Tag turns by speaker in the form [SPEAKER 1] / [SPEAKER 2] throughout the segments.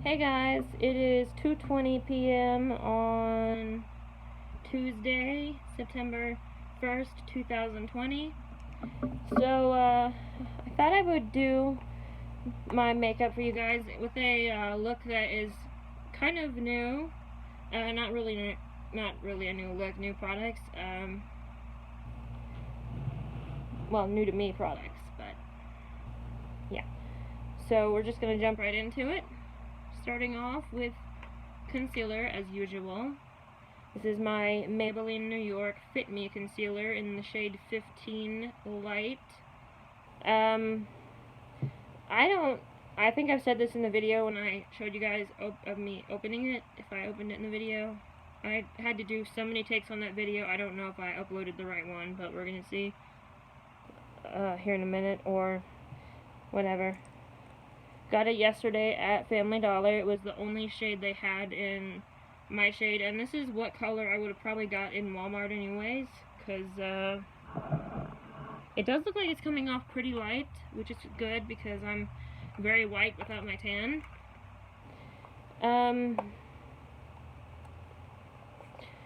[SPEAKER 1] Hey guys, it is 2:20 p.m. on Tuesday, September 1st, 2020. So, I thought I would do my makeup for you guys with a look that is kind of new. Not really a new look, new products. Well, new to me products, but yeah. So we're just gonna jump right into it. Starting off with concealer as usual. This is my Maybelline New York Fit Me concealer in the shade 15 Light. I think I've said this in the video when I showed you guys of me opening it, if I opened it in the video. I had to do so many takes on that video, I don't know if I uploaded the right one, but we're gonna see here in a minute, or whatever. Got it yesterday at Family Dollar. It was the only shade they had in my shade, and this is what color I would have probably got in Walmart anyways, because it does look like it's coming off pretty light, which is good because I'm very white without my tan.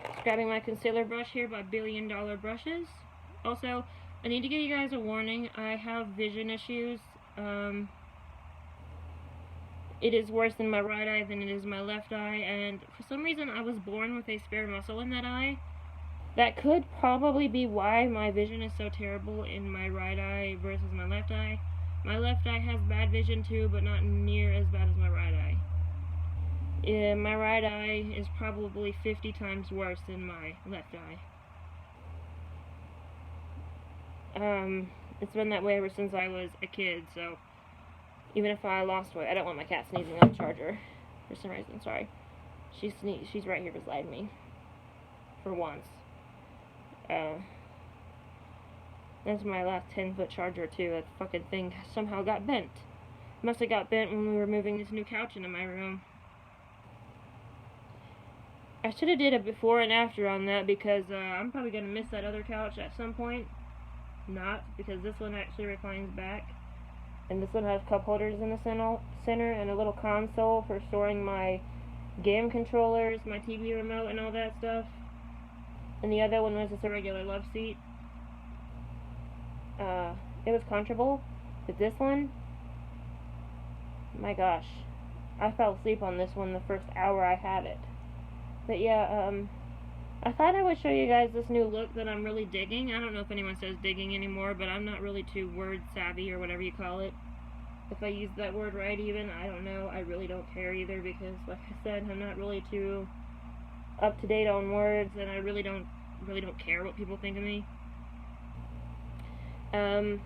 [SPEAKER 1] Just grabbing my concealer brush here by Billion Dollar Brushes. Also, I need to give you guys a warning. I have vision issues. It is worse in my right eye than it is my left eye, and for some reason I was born with a spare muscle in that eye. That could probably be why my vision is so terrible in my right eye versus my left eye. My left eye has bad vision too, but not near as bad as my right eye. My right eye is probably 50 times worse than my left eye. It's been that way ever since I was a kid, so even if I lost weight, I don't want my cat sneezing on the charger for some reason, sorry. She's right here beside me. For once. That's my last 10-foot charger too. That fucking thing somehow got bent. Must have got bent when we were moving this new couch into my room. I should have did a before and after on that because I'm probably going to miss that other couch at some point. Not, because this one actually reclines back. And this one has cup holders in the center and a little console for storing my game controllers, my TV remote, and all that stuff. And the other one was just a regular love seat. It was comfortable, but this one, my gosh, I fell asleep on this one the first hour I had it. But yeah, I thought I would show you guys this new look that I'm really digging. I don't know if anyone says digging anymore, but I'm not really too word savvy or whatever you call it. If I use that word right even, I don't know. I really don't care either because, like I said, I'm not really too up to date on words, and I really don't care what people think of me. So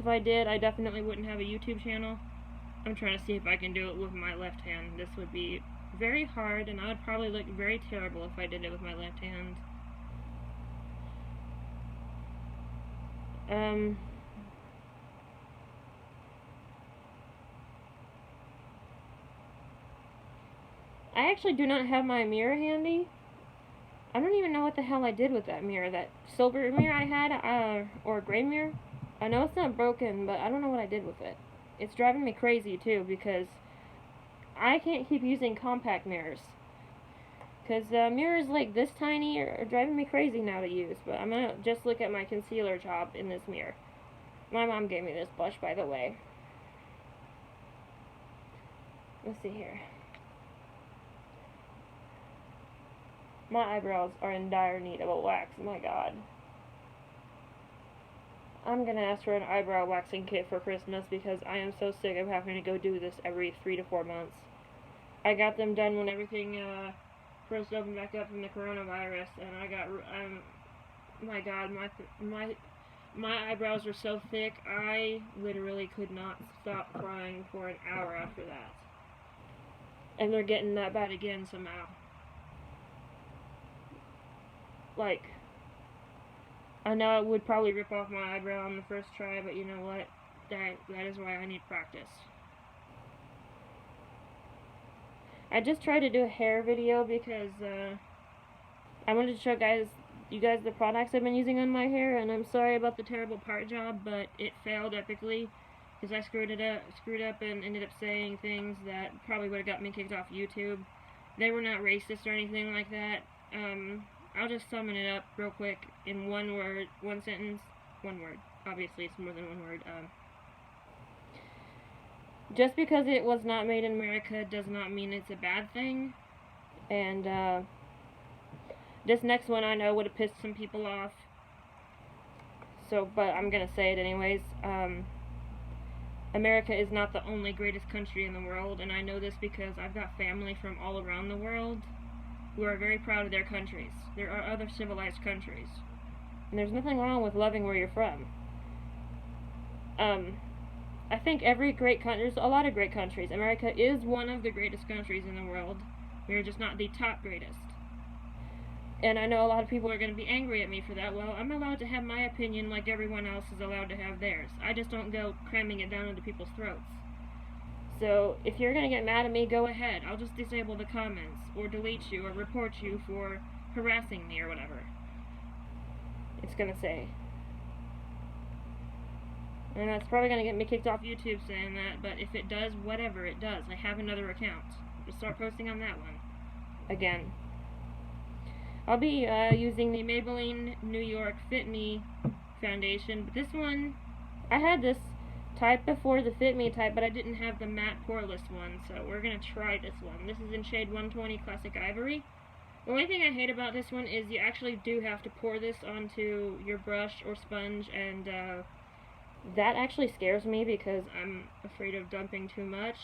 [SPEAKER 1] if I did, I definitely wouldn't have a YouTube channel. I'm trying to see if I can do it with my left hand. This would be very hard, and I would probably look very terrible if I did it with my left hand. I actually do not have my mirror handy. I don't even know what the hell I did with that mirror. That silver mirror I had, or gray mirror. I know it's not broken, but I don't know what I did with it. It's driving me crazy, too, because I can't keep using compact mirrors. Because mirrors like this tiny are driving me crazy now to use. But I'm going to just look at my concealer job in this mirror. My mom gave me this blush, by the way. Let's see here. My eyebrows are in dire need of a wax, my god. I'm gonna ask for an eyebrow waxing kit for Christmas because I am so sick of having to go do this every 3 to 4 months. I got them done when everything first opened back up from the coronavirus, and I got, my god, my eyebrows were so thick, I literally could not stop crying for an hour after that. And they're getting that bad again somehow. Like, I know it would probably rip off my eyebrow on the first try, but you know what? That is why I need practice. I just tried to do a hair video because I wanted to show you guys the products I've been using on my hair, and I'm sorry about the terrible part job, but it failed epically because I screwed up and ended up saying things that probably would have got me kicked off YouTube. They were not racist or anything like that. I'll just sum it up real quick in one word, one sentence, one word. Obviously, it's more than one word. Just because it was not made in America does not mean it's a bad thing. And this next one I know would have pissed some people off. So, but I'm gonna say it anyways. America is not the only greatest country in the world, and I know this because I've got family from all around the world who are very proud of their countries. There are other civilized countries, and there's nothing wrong with loving where you're from. I think every great country, there's a lot of great countries. America is one of the greatest countries in the world. We're just not the top greatest. And I know a lot of people are going to be angry at me for that. Well, I'm allowed to have my opinion like everyone else is allowed to have theirs. I just don't go cramming it down into people's throats. So, if you're going to get mad at me, go ahead. I'll just disable the comments, or delete you, or report you for harassing me, or whatever it's going to say. And that's probably going to get me kicked off YouTube saying that, but if it does, whatever, it does. I have another account. Just start posting on that one. Again. I'll be using the Maybelline New York Fit Me foundation, but this one, I had this type before, the Fit Me type, but I didn't have the matte poreless one, so we're going to try this one. This is in shade 120 Classic Ivory. The only thing I hate about this one is you actually do have to pour this onto your brush or sponge, and that actually scares me because I'm afraid of dumping too much.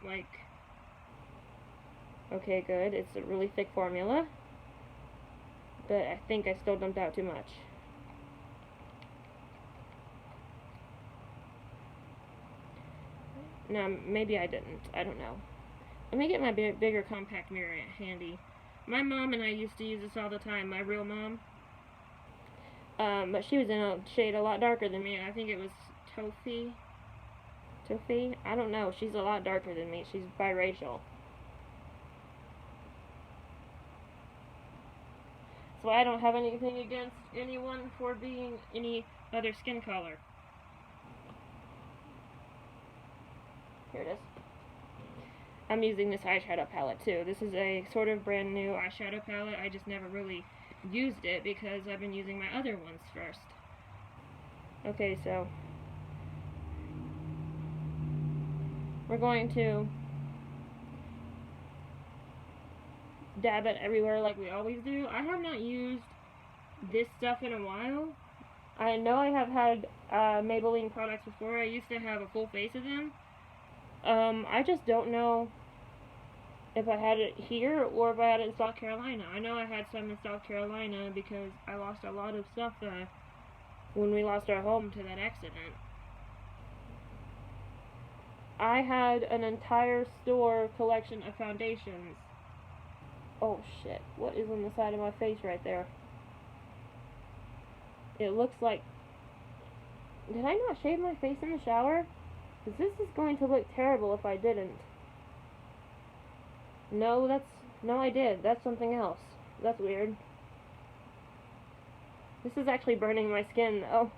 [SPEAKER 1] Like, okay, good, it's a really thick formula. But I think I still dumped out too much. No, maybe I didn't. I don't know. Let me get my bigger compact mirror handy. My mom and I used to use this all the time, my real mom. But she was in a shade a lot darker than me. I think it was Tofi? I don't know. She's a lot darker than me. She's biracial. So I don't have anything against anyone for being any other skin color. Here it is. I'm using this eyeshadow palette too. This is a sort of brand new eyeshadow palette. I just never really used it because I've been using my other ones first. Okay, so we're going to dab it everywhere like we always do. I have not used this stuff in a while. I know I have had Maybelline products before. I used to have a full face of them. I just don't know if I had it here or if I had it in South Carolina. I know I had some in South Carolina because I lost a lot of stuff when we lost our home to that accident. I had an entire store collection of foundations. Oh shit, what is on the side of my face right there? It looks like... Did I not shave my face in the shower? Because this is going to look terrible if I didn't. No, I did. That's something else. That's weird. This is actually burning my skin though.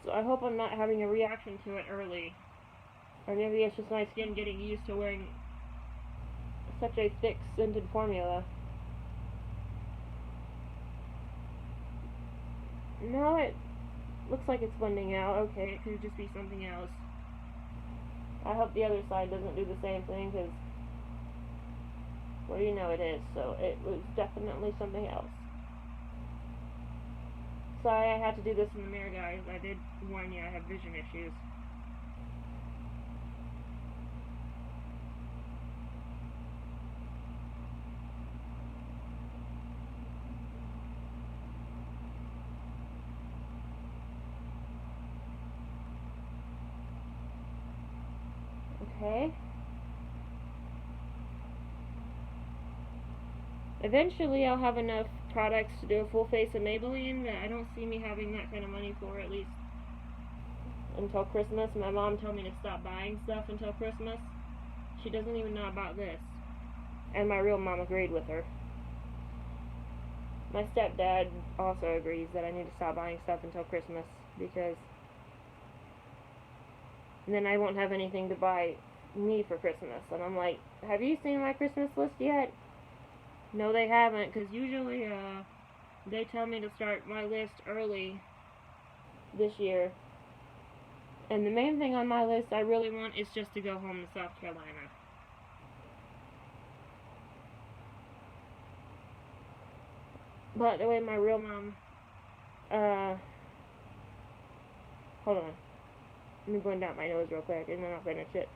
[SPEAKER 1] So I hope I'm not having a reaction to it early. Or maybe it's just my skin getting used to wearing such a thick scented formula. No, it looks like it's blending out. Okay, it could just be something else. I hope the other side doesn't do the same thing, because, well, you know it is, so it was definitely something else. Sorry I had to do this in the mirror, guys. I did warn you I have vision issues. Okay. Eventually I'll have enough products to do a full face of Maybelline, but I don't see me having that kind of money for at least until Christmas. My mom told me to stop buying stuff until Christmas. She doesn't even know about this. And my real mom agreed with her. My stepdad also agrees that I need to stop buying stuff until Christmas because then I won't have anything to buy me for Christmas. And I'm like, have you seen my Christmas list yet? No, they haven't, because usually they tell me to start my list early this year. And the main thing on my list I really want is just to go home to South Carolina. But the way my real mom, hold on. Let me blend out my nose real quick and then I'll finish it.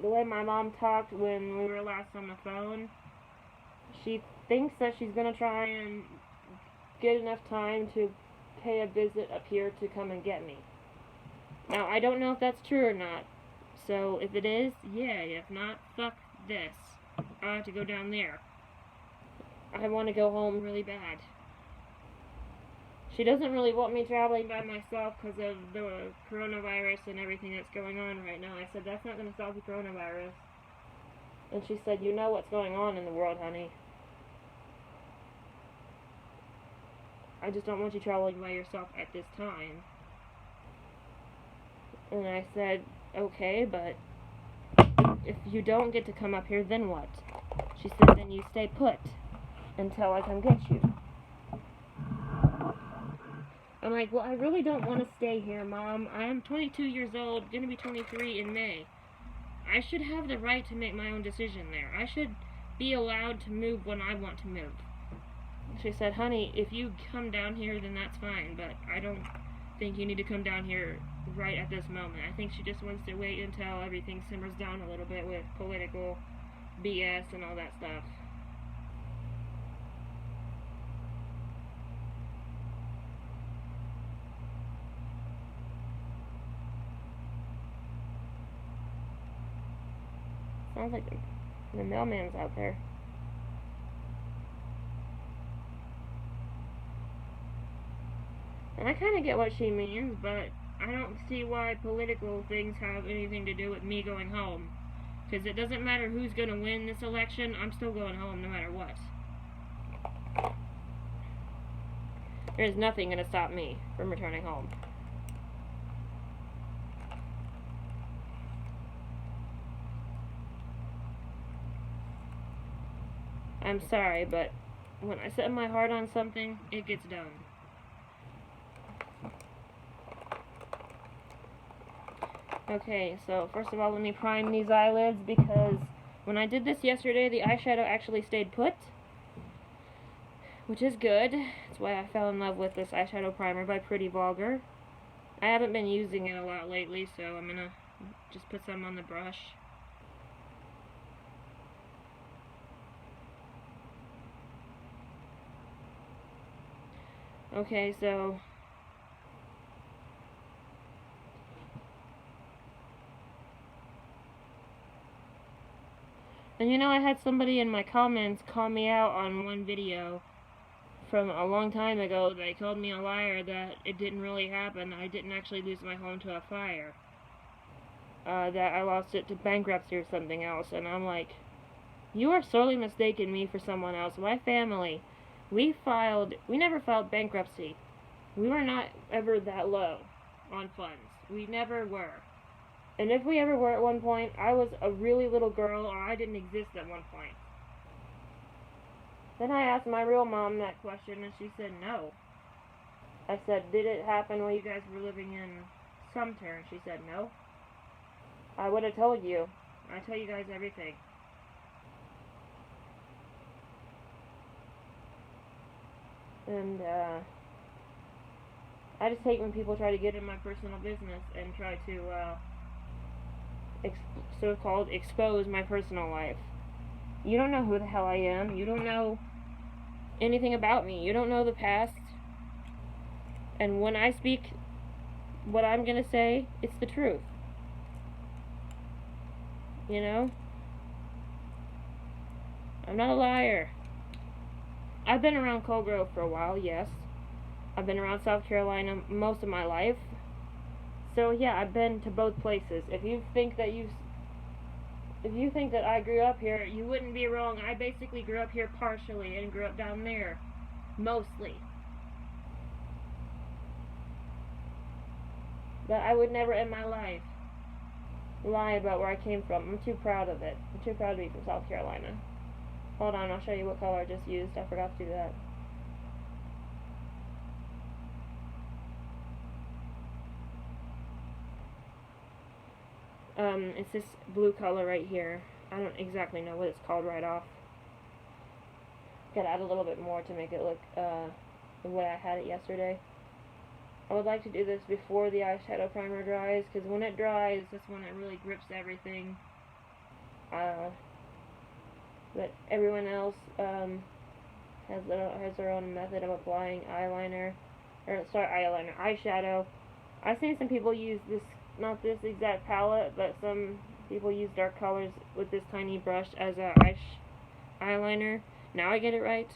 [SPEAKER 1] The way my mom talked when we were last on the phone, she thinks that she's going to try and get enough time to pay a visit up here to come and get me. Now, I don't know if that's true or not. So, if it is, yay. If not, fuck this. I have to go down there. I want to go home really bad. She doesn't really want me traveling by myself because of the coronavirus and everything that's going on right now. I said, that's not going to solve the coronavirus. And she said, you know what's going on in the world, honey. I just don't want you traveling by yourself at this time. And I said, okay, but if you don't get to come up here, then what? She said, then you stay put until I come get you. I'm like, well, I really don't want to stay here, Mom. I am 22 years old, going to be 23 in May. I should have the right to make my own decision there. I should be allowed to move when I want to move. She said, honey, if you come down here, then that's fine, but I don't think you need to come down here right at this moment. I think she just wants to wait until everything simmers down a little bit with political BS and all that stuff. Sounds like the mailman's out there. And I kind of get what she means, but I don't see why political things have anything to do with me going home. Because it doesn't matter who's going to win this election, I'm still going home no matter what. There's nothing going to stop me from returning home. I'm sorry, but when I set my heart on something, it gets done. Okay, so first of all, let me prime these eyelids because when I did this yesterday, the eyeshadow actually stayed put, which is good. That's why I fell in love with this eyeshadow primer by Pretty Vulgar. I haven't been using it a lot lately, so I'm gonna just put some on the brush. Okay, so and you know, I had somebody in my comments call me out on one video from a long time ago. They called me a liar that it didn't really happen. I didn't actually lose my home to a fire. That I lost it to bankruptcy or something else. And I'm like, you are sorely mistaken me for someone else. My family, we never filed bankruptcy. We were not ever that low on funds. We never were. And if we ever were at one point, I was a really little girl or I didn't exist at one point. Then I asked my real mom that question and she said no. I said, did it happen while you guys were living in Sumter? And she said no. I would have told you. I tell you guys everything. And I just hate when people try to get in my personal business and try to so-called expose my personal life. You don't know who the hell I am. You don't know anything about me. You don't know the past. And when I speak what I'm gonna say, it's the truth. You know? I'm not a liar. I've been around Cold Grove for a while, yes. I've been around South Carolina most of my life. So yeah, I've been to both places. If you think that I grew up here, you wouldn't be wrong. I basically grew up here partially and grew up down there mostly. But I would never in my life lie about where I came from. I'm too proud of it. I'm too proud to be from South Carolina. Hold on, I'll show you what color I just used. I forgot to do that. It's this blue color right here. I don't exactly know what it's called right off. Gotta add a little bit more to make it look the way I had it yesterday. I would like to do this before the eyeshadow primer dries, because when it dries, that's when it really grips everything. But everyone else has their own method of applying eyeshadow. I've seen some people use this, not this exact palette, but some people use dark colors with this tiny brush as a eyeliner. Now I get it right.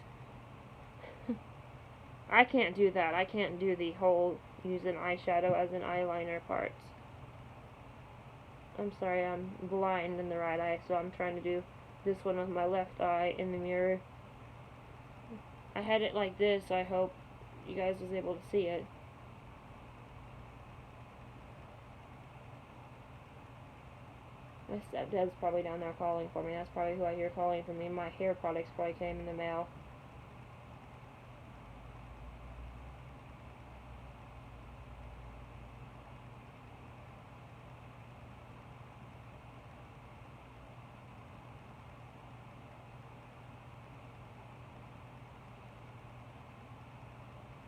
[SPEAKER 1] I can't do that. I can't do the whole use an eyeshadow as an eyeliner part. I'm sorry, I'm blind in the right eye, so I'm trying to do this one with my left eye in the mirror. I had it like this, so I hope you guys was able to see it. My stepdad's probably down there calling for me. That's probably who I hear calling for me. My hair products probably came in the mail.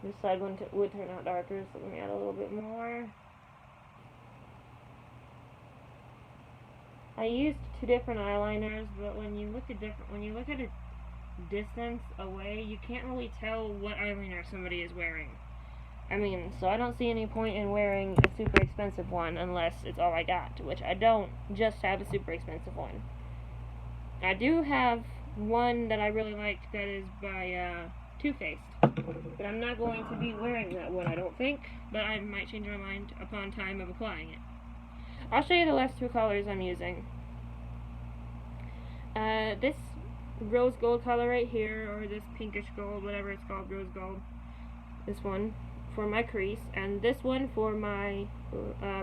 [SPEAKER 1] This side one would turn out darker, so let me add a little bit more. I used two different eyeliners, but when you look at a distance away, you can't really tell what eyeliner somebody is wearing. I mean, so I don't see any point in wearing a super expensive one unless it's all I got, which I don't just have a super expensive one. I do have one that I really like that is by Too Faced, but I'm not going to be wearing that one, I don't think, but I might change my mind upon time of applying it. I'll show you the last two colors I'm using. This rose gold color right here, or this pinkish gold, whatever it's called, rose gold. This one for my crease, and this one for my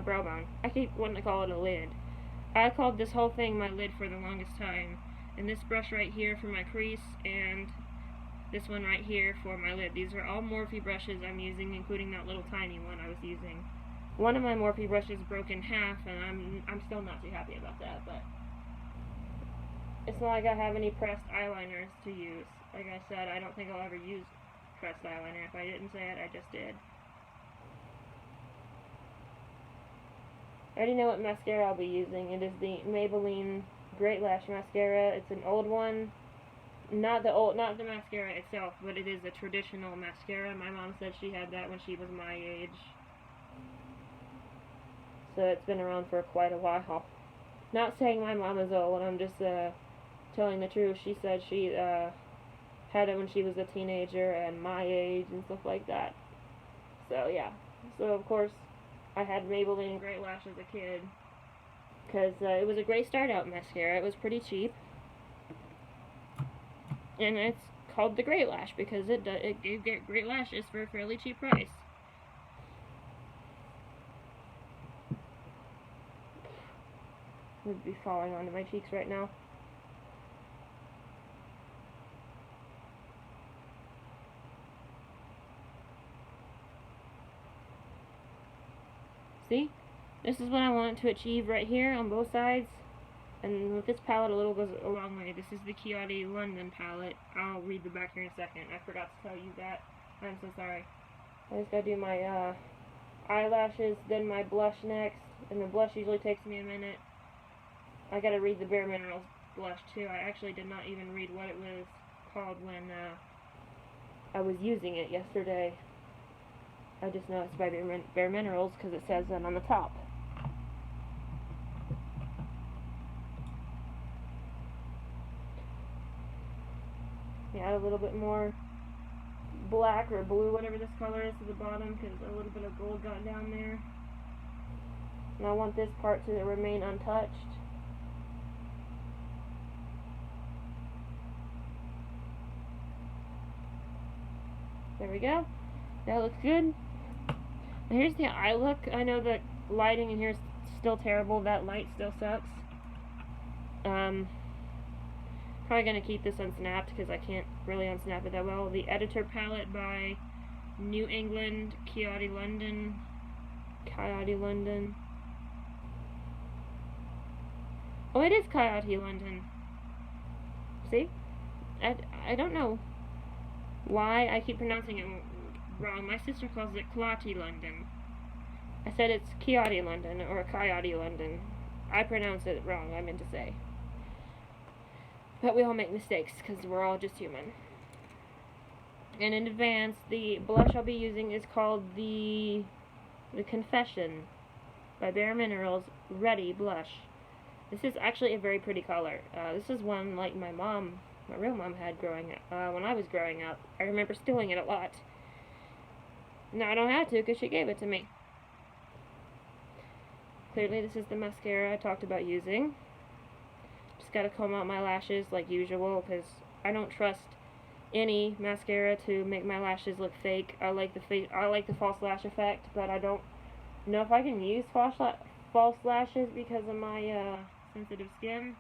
[SPEAKER 1] brow bone. I keep wanting to call it a lid. I called this whole thing my lid for the longest time. And this brush right here for my crease, and this one right here for my lid. These are all Morphe brushes I'm using, including that little tiny one I was using. One of my Morphe brushes broke in half, and I'm still not too happy about that, but it's not like I have any pressed eyeliners to use. Like I said, I don't think I'll ever use pressed eyeliner. If I didn't say it, I just did. I already know what mascara I'll be using. It is the Maybelline Great Lash Mascara. It's an old one. Not the mascara itself, but it is a traditional mascara. My mom said she had that when she was my age. So it's been around for quite a while. Not saying my mom is old, I'm just telling the truth. She said she had it when she was a teenager and my age and stuff like that. So yeah. So of course I had Maybelline Great Lash as a kid, because it was a great start out mascara. It was pretty cheap. And it's called the Great Lash because it gave great lashes for a fairly cheap price. It would be falling onto my cheeks right now. See? This is what I want to achieve right here on both sides. And with this palette, a little goes a long way. This is the Chiodi London palette. I'll read the back here in a second. I forgot to tell you that. I'm so sorry. I just gotta do my eyelashes, then my blush next. And the blush usually takes me a minute. I gotta read the Bare Minerals blush too. I actually did not even read what it was called when I was using it yesterday. I just know it's by Bare Minerals because it says that on the top. Add a little bit more black or blue, whatever this color is, to the bottom, because a little bit of gold got down there. And I want this part to remain untouched. There we go. That looks good. And here's the eye look. I know that lighting in here is still terrible. That light still sucks. Probably gonna keep this unsnapped because I can't really unsnap it that well. The Editor palette by New England Coyote London. Oh, it is Coyote London. See? I don't know why I keep pronouncing it wrong. My sister calls it Coyote London. I said it's Coyote London or Coyote London. I pronounce it wrong, I meant to say. But we all make mistakes because we're all just human. And in advance, the blush I'll be using is called the Confession by Bare Minerals Ready Blush. This is actually a very pretty color. This is one like my real mom had growing up, when I was growing up. I remember stealing it a lot. Now I don't have to because she gave it to me. Clearly this is the mascara I talked about using. Just gotta comb out my lashes like usual because I don't trust any mascara to make my lashes look fake. I like the false lash effect, but I don't know if I can use false lashes because of my sensitive skin.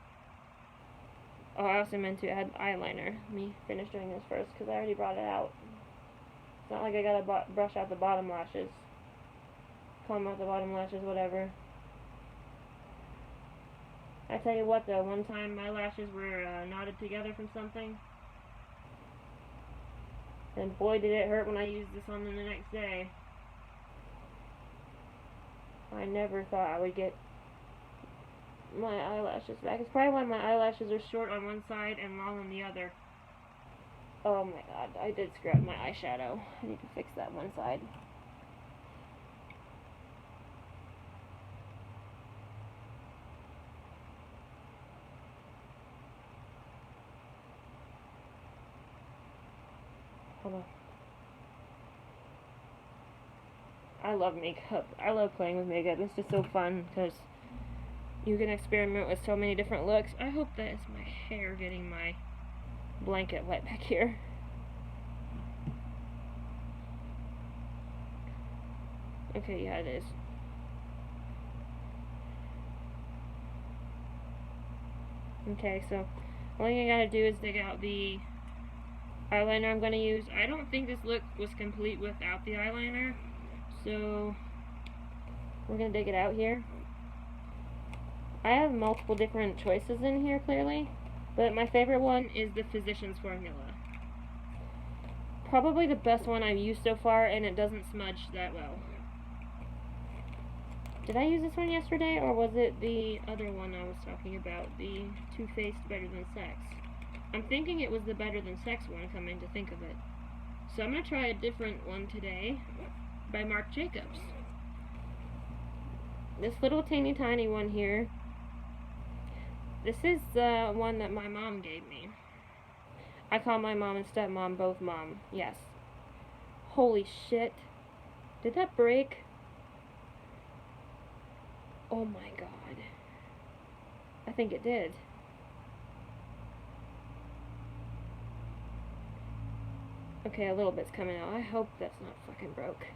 [SPEAKER 1] Oh, I also meant to add eyeliner. Let me finish doing this first because I already brought it out. It's not like I gotta brush out the bottom lashes. Comb out the bottom lashes, whatever. I tell you what though, one time my lashes were knotted together from something. And boy did it hurt when I used this on them the next day. I never thought I would get my eyelashes back. It's probably why my eyelashes are short on one side and long on the other. Oh my god, I did screw up my eyeshadow. I need to fix that one side. Hold on. I love makeup. I love playing with makeup. It's just so fun because you can experiment with so many different looks. I hope that is my hair getting my blanket wet back here. Okay, yeah, it is. Okay, so only thing I gotta do is dig out the eyeliner I'm gonna use. I don't think this look was complete without the eyeliner, so we're gonna dig it out here. I have multiple different choices in here, clearly, but my favorite one is the Physicians Formula. Probably the best one I've used so far, and it doesn't smudge that well. Did I use this one yesterday, or was it the other one I was talking about, the Too Faced Better Than Sex? I'm thinking it was the Better Than Sex one, coming to think of it. So I'm going to try a different one today by Marc Jacobs. This little teeny tiny one here, this is the one that my mom gave me. I call my mom and stepmom both mom, yes. Holy shit. Did that break? Oh my god. I think it did. Okay, a little bit's coming out. I hope that's not fucking broke.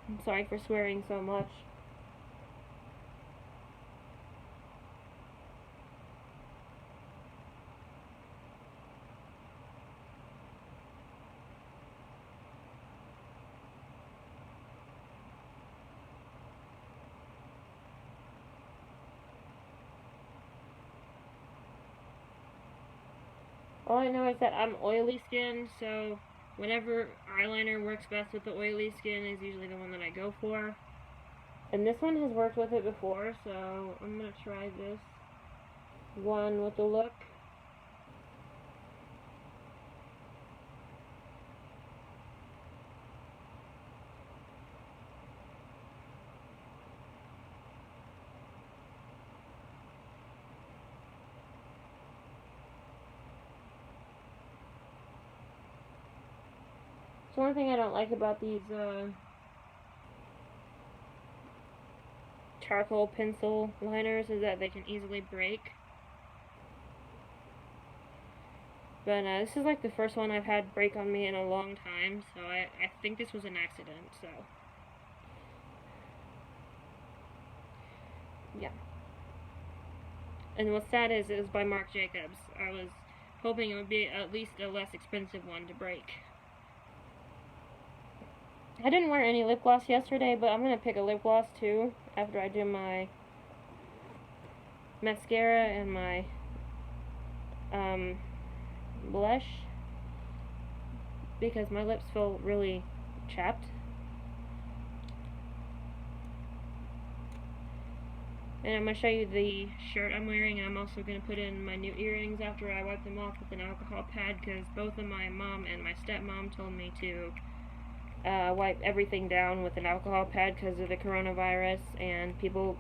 [SPEAKER 1] I'm sorry for swearing so much. All I know is that I'm oily skin, so whenever eyeliner works best with the oily skin is usually the one that I go for. And this one has worked with it before, so I'm going to try this one with the look. So one thing I don't like about these charcoal pencil liners is that they can easily break. But this is like the first one I've had break on me in a long time, so I think this was an accident, so. Yeah. And what's sad is it was by Marc Jacobs. I was hoping it would be at least a less expensive one to break. I didn't wear any lip gloss yesterday, but I'm going to pick a lip gloss too after I do my mascara and my blush, because my lips feel really chapped. And I'm going to show you the shirt I'm wearing, and I'm also going to put in my new earrings after I wipe them off with an alcohol pad, because both of my mom and my stepmom told me to wipe everything down with an alcohol pad because of the coronavirus and people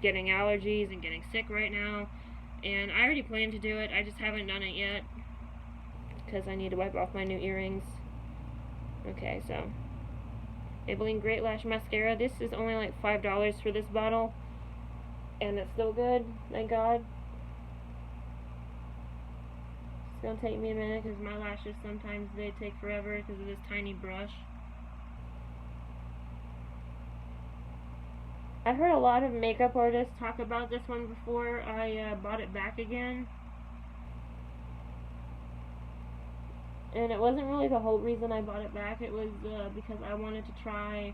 [SPEAKER 1] getting allergies and getting sick right now. And I already planned to do it, I just haven't done it yet because I need to wipe off my new earrings. Okay, so Maybelline Great Lash Mascara. This is only like $5 for this bottle, and it's still good, thank God. It's gonna take me a minute because my lashes sometimes they take forever because of this tiny brush. I've heard a lot of makeup artists talk about this one before I bought it back again. And it wasn't really the whole reason I bought it back. It was because I wanted to try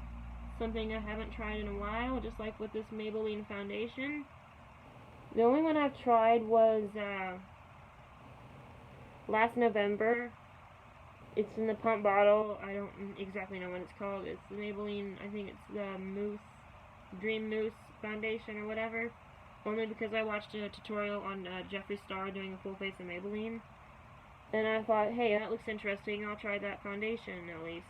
[SPEAKER 1] something I haven't tried in a while, just like with this Maybelline foundation. The only one I've tried was last November. It's in the pump bottle. I don't exactly know what it's called. It's the Maybelline, I think it's the Dream Mousse foundation or whatever. Only because I watched a tutorial on Jeffree Star doing a full face of Maybelline. And I thought, hey, that looks interesting, I'll try that foundation at least.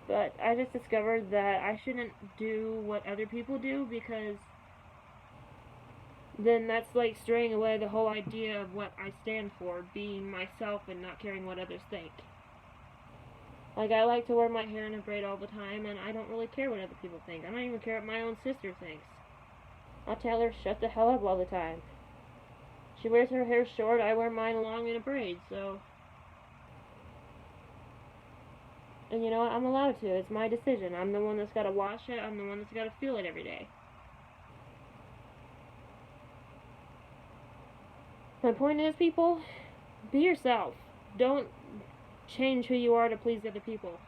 [SPEAKER 1] But I just discovered that I shouldn't do what other people do, because then that's like straying away the whole idea of what I stand for, being myself and not caring what others think. Like, I like to wear my hair in a braid all the time, and I don't really care what other people think. I don't even care what my own sister thinks. I'll tell her, shut the hell up all the time. She wears her hair short, I wear mine long in a braid, so... And you know what, I'm allowed to, it's my decision. I'm the one that's gotta wash it, I'm the one that's gotta feel it every day. My point is, people, be yourself. Don't change who you are to please other people.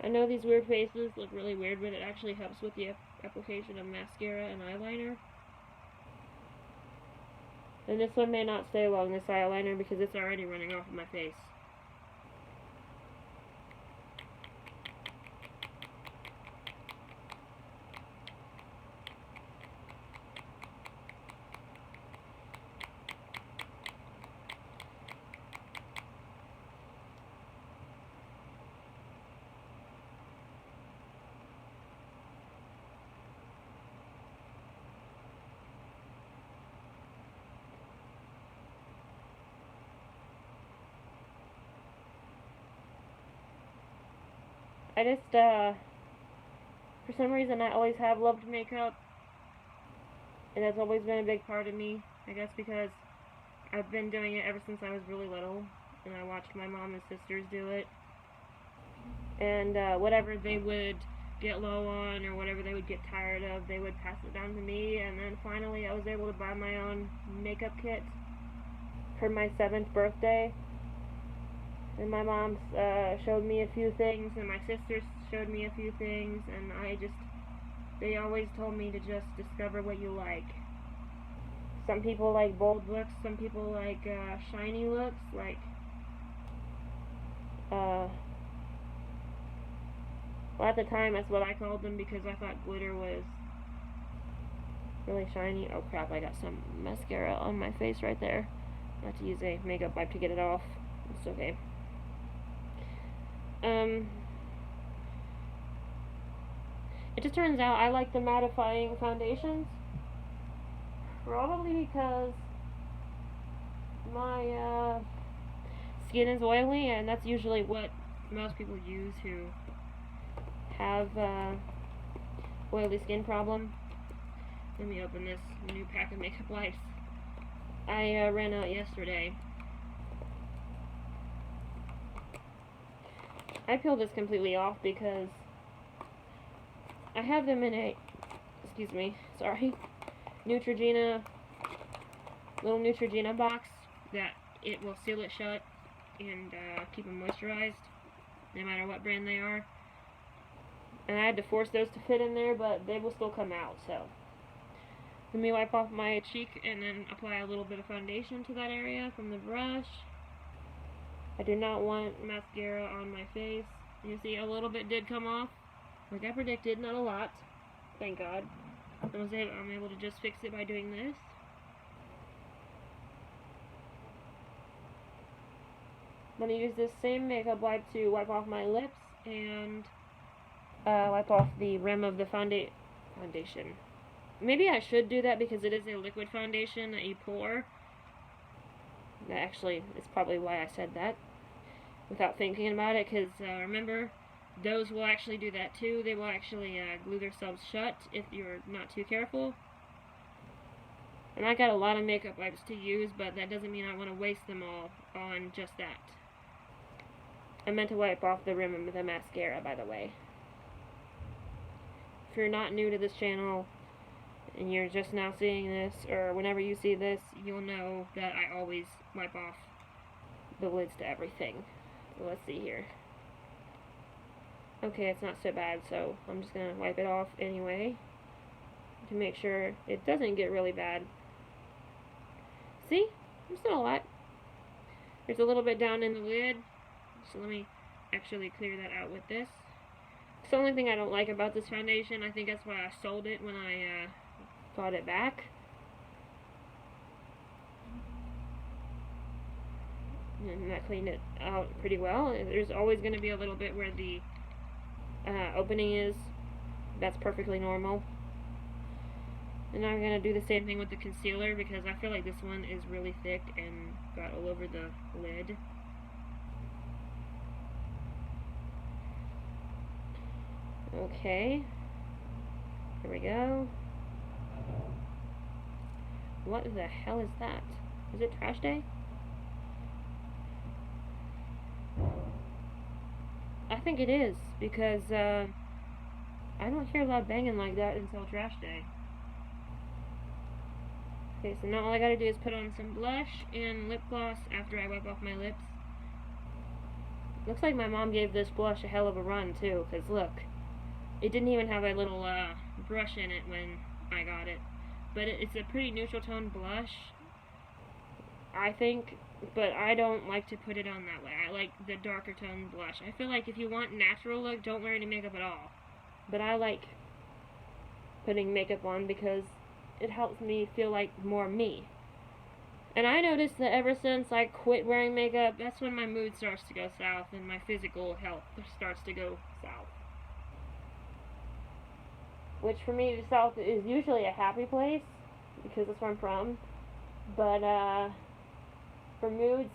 [SPEAKER 1] I know these weird faces look really weird, but it actually helps with the application of mascara and eyeliner. And this one may not stay long, this eyeliner, because it's already running off of my face. I just, for some reason I always have loved makeup, and that's always been a big part of me, I guess because I've been doing it ever since I was really little, and I watched my mom and sisters do it, and whatever they would get low on, or whatever they would get tired of, they would pass it down to me, and then finally I was able to buy my own makeup kit for my 7th birthday. And my mom showed me a few things, and my sisters showed me a few things, and they always told me to just discover what you like. Some people like bold looks, some people like shiny looks, like, well, at the time that's what I called them, because I thought glitter was really shiny. Oh crap, I got some mascara on my face right there. I have to use a makeup wipe to get it off. It's okay. It just turns out I like the mattifying foundations, probably because my skin is oily, and that's usually what most people use who have oily skin problem. Let me open this new pack of makeup wipes. I ran out yesterday. I peeled this completely off because I have them in a excuse me, sorry, Neutrogena, little Neutrogena box that it will seal it shut and keep them moisturized, no matter what brand they are. And I had to force those to fit in there, but they will still come out, so. Let me wipe off my cheek and then apply a little bit of foundation to that area from the brush. I do not want mascara on my face. You see, a little bit did come off, like I predicted, not a lot. Thank God. I'm able to just fix it by doing this. I'm going to use this same makeup wipe to wipe off my lips and wipe off the rim of the foundation. Maybe I should do that because it is a liquid foundation that you pour. Actually, it's probably why I said that without thinking about it, because remember, those will actually do that too. They will actually glue themselves shut if you're not too careful. And I got a lot of makeup wipes to use, but that doesn't mean I want to waste them all on just that. I meant to wipe off the rim of the mascara, by the way. If you're not new to this channel, and you're just now seeing this, or whenever you see this, you'll know that I always wipe off the lids to everything. So let's see here. Okay, it's not so bad, so I'm just going to wipe it off anyway to make sure it doesn't get really bad. See? There's not a lot. There's a little bit down in the lid, so let me actually clear that out with this. It's the only thing I don't like about this foundation. I think that's why I sold it when I got it back. And that cleaned it out pretty well. There's always going to be a little bit where the opening is. That's perfectly normal. And I'm going to do the same thing with the concealer because I feel like this one is really thick and got all over the lid. Okay. Here we go. What the hell is that? Is it trash day? I think it is, because I don't hear a lot of banging like that until trash day. Okay, so now all I gotta do is put on some blush and lip gloss after I wipe off my lips. Looks like my mom gave this blush a hell of a run too, because look, it didn't even have a little brush in it when I got it. But it's a pretty neutral tone blush, I think, but I don't like to put it on that way. I like the darker tone blush. I feel like if you want natural look, don't wear any makeup at all. But I like putting makeup on because it helps me feel like more me. And I noticed that ever since I quit wearing makeup, that's when my mood starts to go south and my physical health starts to go south. Which for me, the South is usually a happy place, because that's where I'm from. But for moods,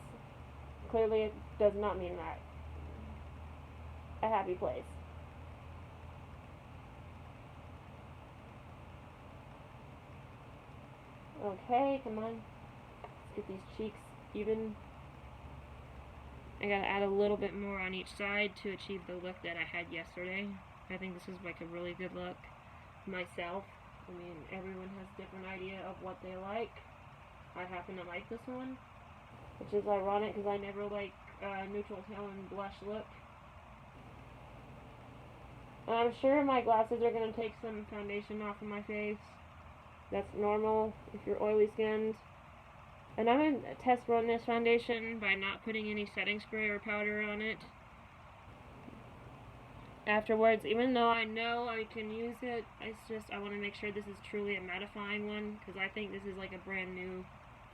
[SPEAKER 1] clearly it does not mean that. A happy place. Okay, come on. Let's get these cheeks even. I gotta add a little bit more on each side to achieve the look that I had yesterday. I think this is like a really good look. Myself. I mean, everyone has a different idea of what they like. I happen to like this one, which is ironic because I never like neutral tone blush look. And I'm sure my glasses are going to take some foundation off of my face. That's normal if you're oily skinned. And I'm going to test run this foundation by not putting any setting spray or powder on it afterwards, even though I know I can use it. It's just I want to make sure this is truly a mattifying one, because I think this is like a brand new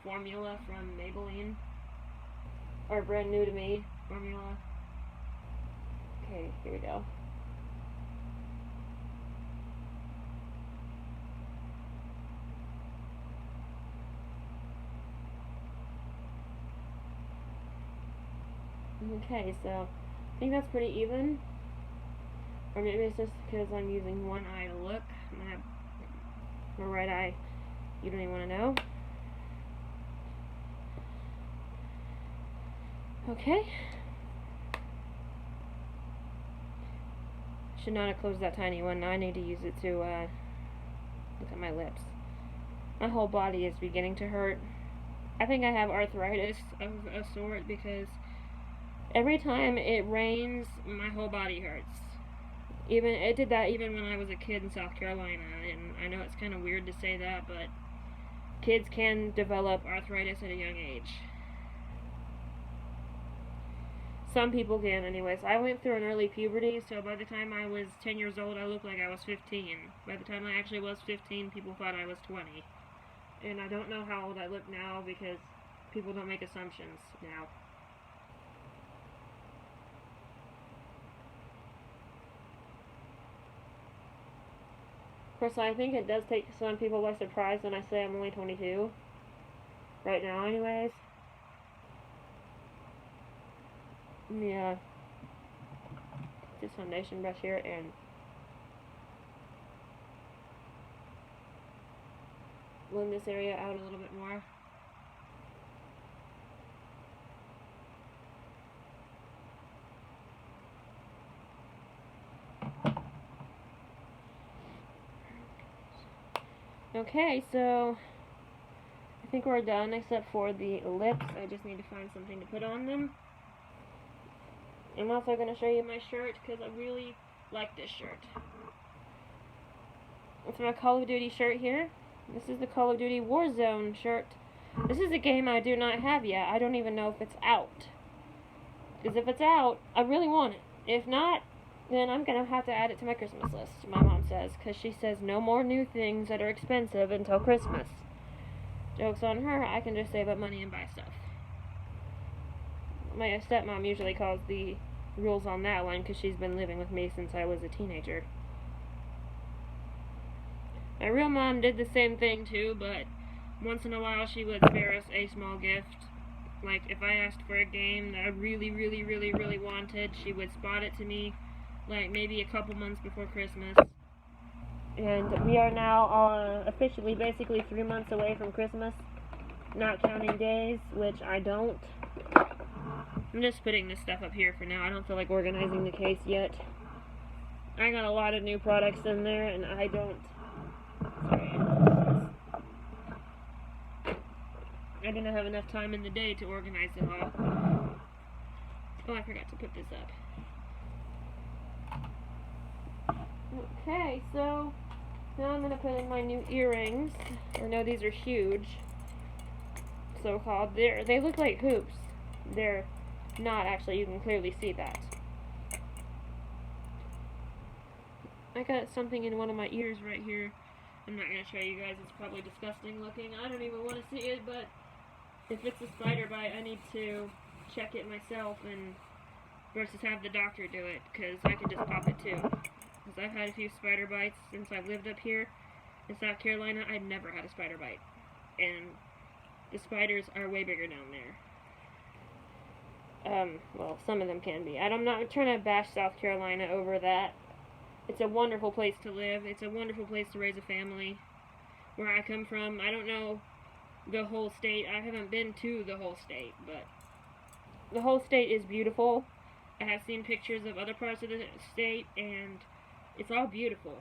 [SPEAKER 1] formula from Maybelline, or brand new to me formula. Okay, here we go. Okay, so I think that's pretty even. Or maybe it's just because I'm using one eye to look. My right eye, you don't even want to know. Okay. Should not have closed that tiny one. Now I need to use it to Look at my lips. My whole body is beginning to hurt. I think I have arthritis of a sort because every time it rains, my whole body hurts. It did that even when I was a kid in South Carolina, and I know it's kind of weird to say that, but kids can develop arthritis at a young age. Some people can, anyways. I went through an early puberty, so by the time I was 10 years old, I looked like I was 15. By the time I actually was 15, people thought I was 20. And I don't know how old I look now because people don't make assumptions now. Of course, I think it does take some people by surprise when I say I'm only 22. Right now, anyways. Yeah. This foundation brush here and blend this area out a little bit more. Okay, so I think we're done except for the lips. I just need to find something to put on them. I'm also going to show you my shirt because I really like this shirt. It's my Call of Duty shirt here. This is the Call of Duty Warzone shirt. This is a game I do not have yet. I don't even know if it's out. Because if it's out, I really want it. If not, then I'm going to have to add it to my Christmas list, my mom says. Because she says no more new things that are expensive until Christmas. Joke's on her, I can just save up money and buy stuff. My stepmom usually calls the rules on that one because she's been living with me since I was a teenager. My real mom did the same thing too, but once in a while she would spare us a small gift. Like if I asked for a game that I really wanted, she would spot it to me like maybe a couple months before Christmas. And we are now officially basically 3 months away from Christmas, not counting days, which I don't. I'm just putting this stuff up here for now. I don't feel like organizing the case yet. I got a lot of new products in there, and I don't... Sorry. I didn't have enough time in the day to organize it all. Oh, I forgot to put this up. Okay, so now I'm going to put in my new earrings. I know these are huge. So-called. They look like hoops. They're not actually, you can clearly see that. I got something in one of my ears right here. I'm not going to show you guys, it's probably disgusting looking. I don't even want to see it, but if it's a spider bite, I need to check it myself and versus have the doctor do it, because I can just pop it too. Because I've had a few spider bites since I've lived up here in South Carolina. I've never had a spider bite. And the spiders are way bigger down there. Well, some of them can be. I'm not trying to bash South Carolina over that. It's a wonderful place to live. It's a wonderful place to raise a family. Where I come from, I don't know the whole state. I haven't been to the whole state, but the whole state is beautiful. I have seen pictures of other parts of the state, and it's all beautiful.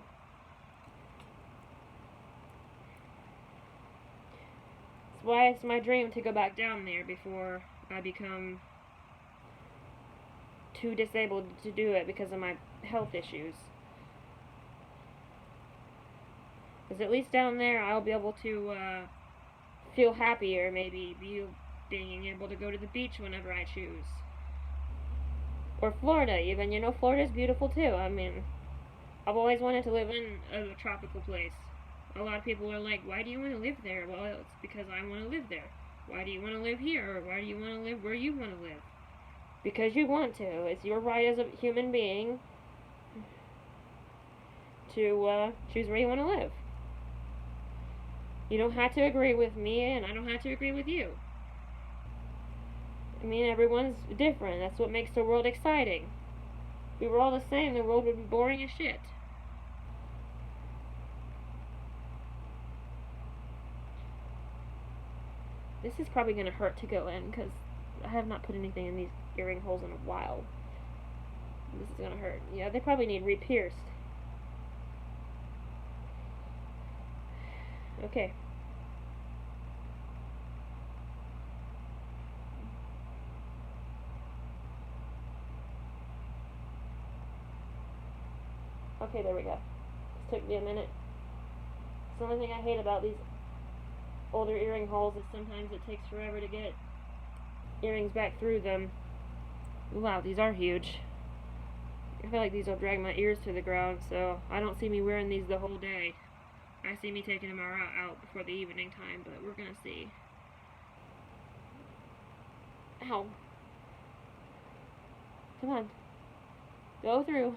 [SPEAKER 1] That's why it's my dream to go back down there before I become too disabled to do it because of my health issues. Because at least down there I'll be able to feel happier, maybe being able to go to the beach whenever I choose. Or Florida even, you know, Florida's beautiful too. I mean, I've always wanted to live in a tropical place. A lot of people are like, why do you want to live there? Well, it's because I want to live there. Why do you want to live here? Or why do you want to live where you want to live? Because you want to. It's your right as a human being to choose where you want to live. You don't have to agree with me, and I don't have to agree with you. I mean, everyone's different. That's what makes the world exciting. If we were all the same, the world would be boring as shit. This is probably going to hurt to go in, because I have not put anything in these earring holes in a while. This is going to hurt. Yeah, they probably need re-pierced. Okay. Okay, there we go. This took me a minute. The only thing I hate about these older earring holes is sometimes it takes forever to get earrings back through them. Wow, these are huge. I feel like these will drag my ears to the ground, so I don't see me wearing these the whole day. I see me taking them out before the evening time, but we're gonna see. Ow. Come on. Go through.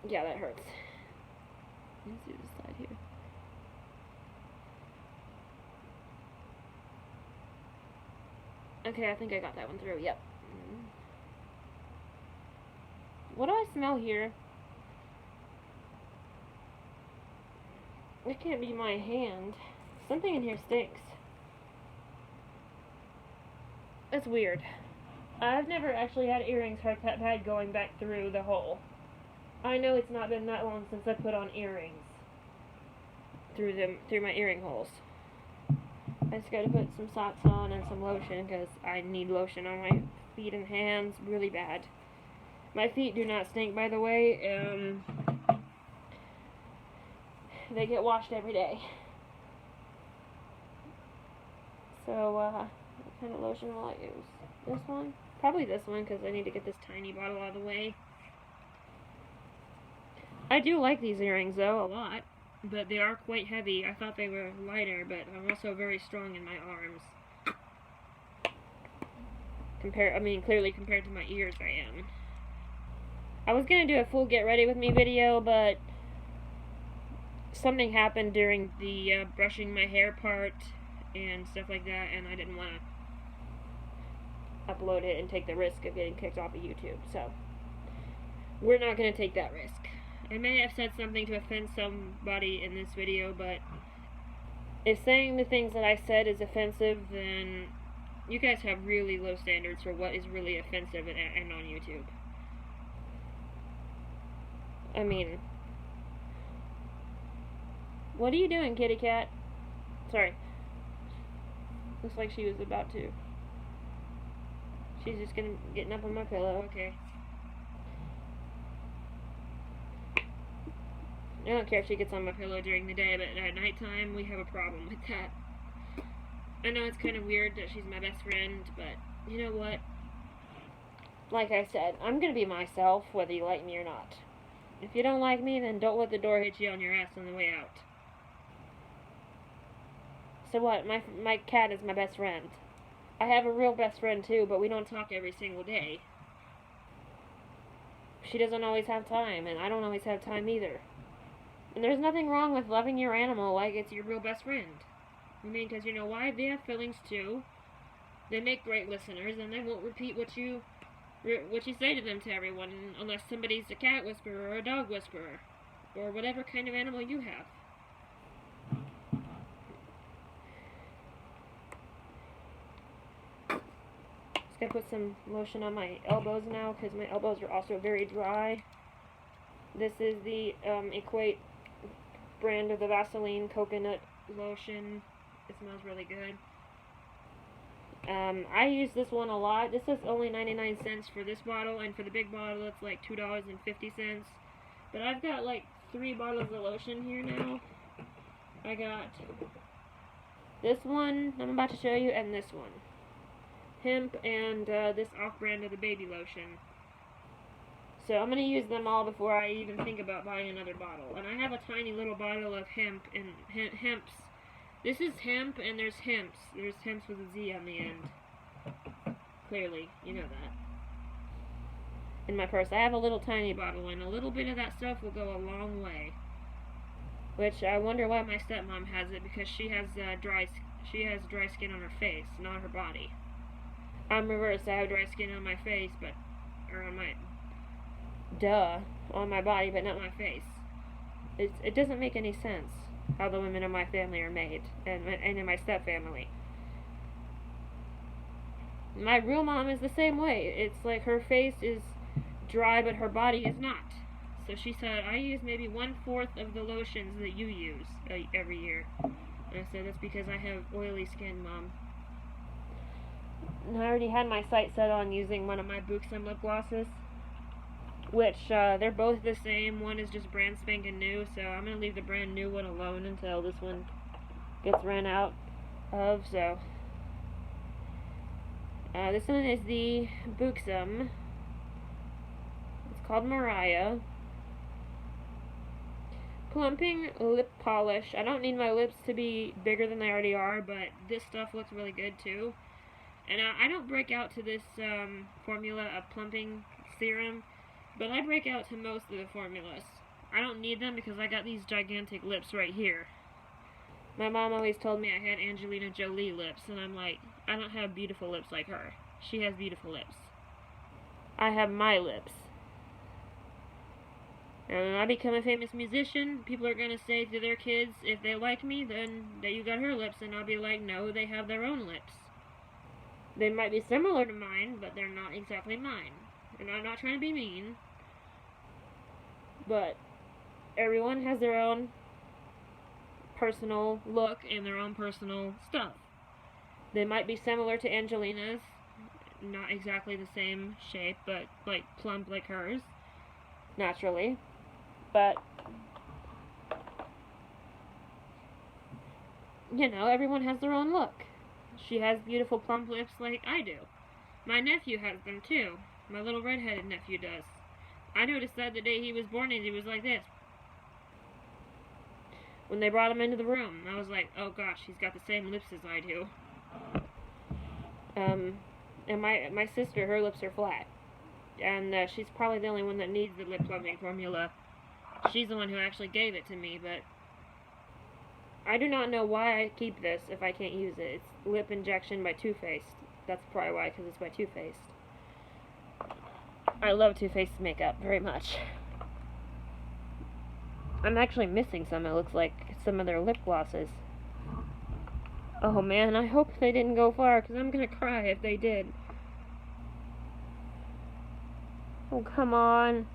[SPEAKER 1] Yeah, that hurts. Let's do this side here. Okay, I think I got that one through. Yep. What do I smell here? It can't be my hand. Something in here stinks. That's weird. I've never actually had earrings had going back through the hole. I know it's not been that long since I put on earrings through my earring holes. I just gotta put some socks on and some lotion because I need lotion on my feet and hands really bad. My feet do not stink, by the way. They get washed every day. So, what kind of lotion will I use? This one? Probably this one because I need to get this tiny bottle out of the way. I do like these earrings, though, a lot. But they are quite heavy. I thought they were lighter, but I'm also very strong in my arms. Clearly compared to my ears, I am. I was gonna do a full get ready with me video, but something happened during the brushing my hair part and stuff like that, and I didn't want to upload it and take the risk of getting kicked off of YouTube, so we're not gonna take that risk. I may have said something to offend somebody in this video, but if saying the things that I said is offensive, then you guys have really low standards for what is really offensive and on YouTube. I mean, what are you doing, kitty cat? Sorry. Looks like she was about to. She's just getting up on my pillow, okay. I don't care if she gets on my pillow during the day, but at nighttime, we have a problem with that. I know it's kind of weird that she's my best friend, but you know what? Like I said, I'm gonna be myself, whether you like me or not. If you don't like me, then don't let the door hit you on your ass on the way out. So what? My cat is my best friend. I have a real best friend too, but we don't talk every single day. She doesn't always have time, and I don't always have time either. And there's nothing wrong with loving your animal like it's your real best friend. I mean, because you know why? They have feelings too. They make great listeners, and they won't repeat what you say to them to everyone, unless somebody's a cat whisperer or a dog whisperer, or whatever kind of animal you have. Just gonna put some lotion on my elbows now, because my elbows are also very dry. This is the Equate brand of the Vaseline coconut lotion. It smells really good. I use this one a lot. This is only 99 cents for this bottle, and for the big bottle it's like $2.50. But I've got like 3 bottles of lotion here now. I got this one I'm about to show you, and this one. Hemp and this off-brand of the baby lotion. So I'm going to use them all before I even think about buying another bottle. And I have a tiny little bottle of hemp and hemps. This is hemp, and there's hemps. There's hemps with a Z on the end. Clearly, you know that. In my purse. I have a little tiny bottle, and a little bit of that stuff will go a long way. Which I wonder why my stepmom has it, because she has dry skin on her face, not her body. I'm reversed. I have dry skin on my face, on my body, but not my face. It doesn't make any sense how the women in my family are made, and in my step family. My real mom is the same way. It's like her face is dry, but her body is not. So she said, I use maybe 1/4 of the lotions that you use every year. And I said, that's because I have oily skin, Mom. And I already had my sights set on using one of my Buxom lip glosses, which they're both the same. One is just brand spanking new, so I'm going to leave the brand new one alone until this one gets run out of. So this one is the Buxom. It's called Mariah. Plumping lip polish. I don't need my lips to be bigger than they already are, but this stuff looks really good too. And I don't break out to this formula of plumping serum, but I break out to most of the formulas. I don't need them because I got these gigantic lips right here. My mom always told me I had Angelina Jolie lips, and I'm like, I don't have beautiful lips like her. She has beautiful lips. I have my lips. And when I become a famous musician, people are going to say to their kids, if they like me, then that you got her lips, and I'll be like, no, they have their own lips. They might be similar to mine, but they're not exactly mine. And I'm not trying to be mean, but everyone has their own personal look and their own personal stuff. They might be similar to Angelina's, not exactly the same shape, but like plump like hers, naturally. But you know, everyone has their own look. She has beautiful plump lips like I do. My nephew has them too. My little redheaded nephew does. I noticed that the day he was born and he was like this. When they brought him into the room, I was like, oh gosh, he's got the same lips as I do. And my sister, her lips are flat. And she's probably the only one that needs the lip plumping formula. She's the one who actually gave it to me, but I do not know why I keep this if I can't use it. It's lip injection by Too Faced. That's probably why, because it's by Too Faced. I love Too Faced makeup very much. I'm actually missing some, it looks like, some of their lip glosses. Oh man, I hope they didn't go far, because I'm gonna cry if they did. Oh, come on.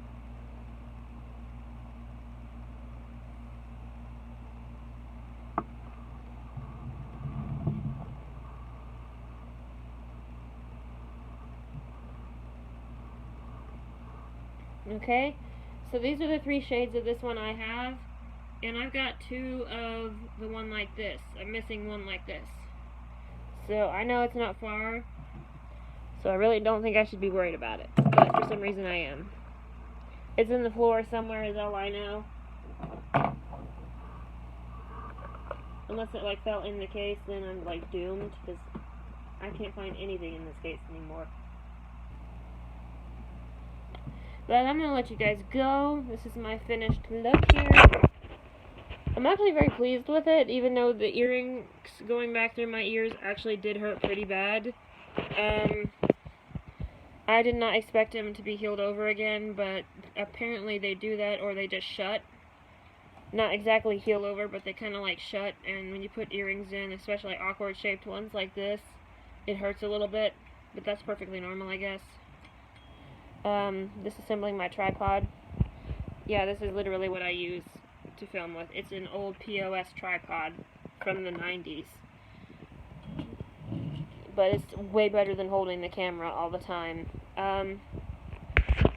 [SPEAKER 1] Okay, so these are the 3 shades of this one I have, and I've got 2 of the one like this. I'm missing one like this. So I know it's not far, so I really don't think I should be worried about it, but for some reason I am. It's in the floor somewhere is all I know. Unless it like fell in the case, then I'm like doomed, because I can't find anything in this case anymore. But I'm going to let you guys go. This is my finished look here. I'm actually very pleased with it, even though the earrings going back through my ears actually did hurt pretty bad. I did not expect them to be healed over again, but apparently they do that, or they just shut. Not exactly heal over, but they kind of like shut, and when you put earrings in, especially awkward shaped ones like this, it hurts a little bit, but that's perfectly normal, I guess. Disassembling my tripod. Yeah, this is literally what I use to film with. It's an old POS tripod from the 90s. But it's way better than holding the camera all the time. I'm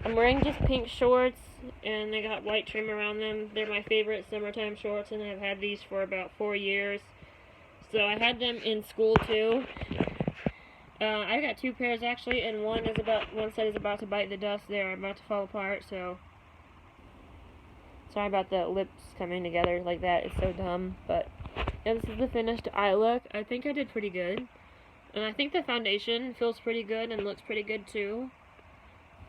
[SPEAKER 1] wearing just pink shorts, and they got white trim around them. They're my favorite summertime shorts, and I've had these for about 4 years. So I had them in school too. I got 2 pairs actually, and one set is about to bite the dust. They're about to fall apart, so sorry about the lips coming together like that. It's so dumb, but yeah, this is the finished eye look. I think I did pretty good, and I think the foundation feels pretty good and looks pretty good too.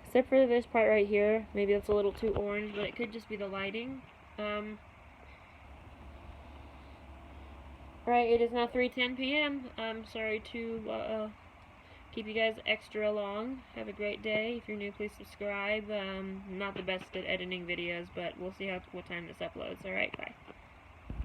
[SPEAKER 1] Except for this part right here. Maybe it's a little too orange, but it could just be the lighting. Right, it is now 3:10 p.m. I'm sorry to keep you guys extra long. Have a great day. If you're new, please subscribe. I'm not the best at editing videos, but we'll see what time this uploads. Alright, bye.